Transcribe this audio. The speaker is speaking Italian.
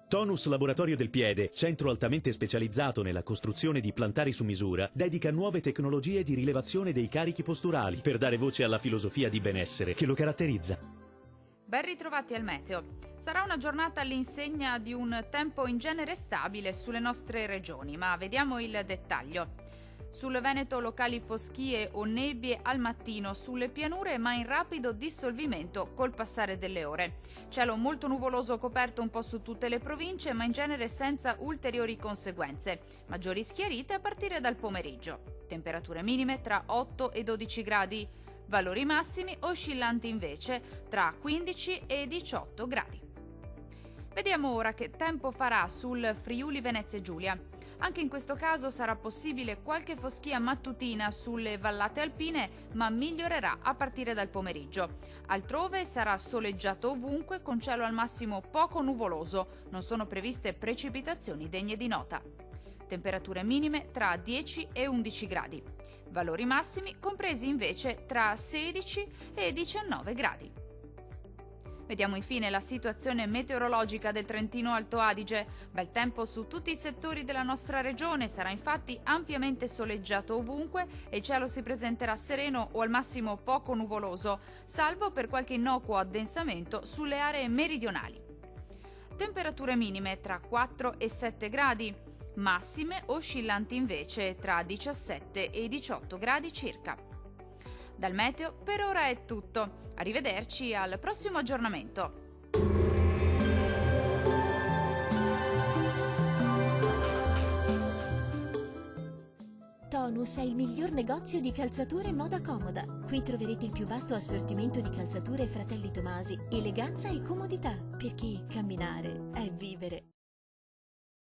Tonus Laboratorio del Piede, centro altamente specializzato nella costruzione di plantari su misura, dedica nuove tecnologie di rilevazione dei carichi posturali per dare voce alla filosofia di benessere che lo caratterizza. Ben ritrovati al meteo. Sarà una giornata all'insegna di un tempo in genere stabile sulle nostre regioni, ma vediamo il dettaglio. Sul Veneto locali foschie o nebbie al mattino, sulle pianure ma in rapido dissolvimento col passare delle ore. Cielo molto nuvoloso coperto un po' su tutte le province, ma in genere senza ulteriori conseguenze. Maggiori schiarite a partire dal pomeriggio. Temperature minime tra 8 e 12 gradi. Valori massimi oscillanti invece tra 15 e 18 gradi. Vediamo ora che tempo farà sul Friuli Venezia Giulia. Anche in questo caso sarà possibile qualche foschia mattutina sulle vallate alpine, ma migliorerà a partire dal pomeriggio. Altrove sarà soleggiato ovunque con cielo al massimo poco nuvoloso, non sono previste precipitazioni degne di nota. Temperature minime tra 10 e 11 gradi. Valori massimi compresi invece tra 16 e 19 gradi. Vediamo infine la situazione meteorologica del Trentino Alto Adige. Bel tempo su tutti i settori della nostra regione, sarà infatti ampiamente soleggiato ovunque e il cielo si presenterà sereno o al massimo poco nuvoloso, salvo per qualche innocuo addensamento sulle aree meridionali. Temperature minime tra 4 e 7 gradi, massime oscillanti invece tra 17 e 18 gradi circa. Dal meteo per ora è tutto. Arrivederci al prossimo aggiornamento. Tonus è il miglior negozio di calzature e moda comoda. Qui troverete il più vasto assortimento di calzature Fratelli Tomasi, eleganza e comodità, perché camminare è vivere.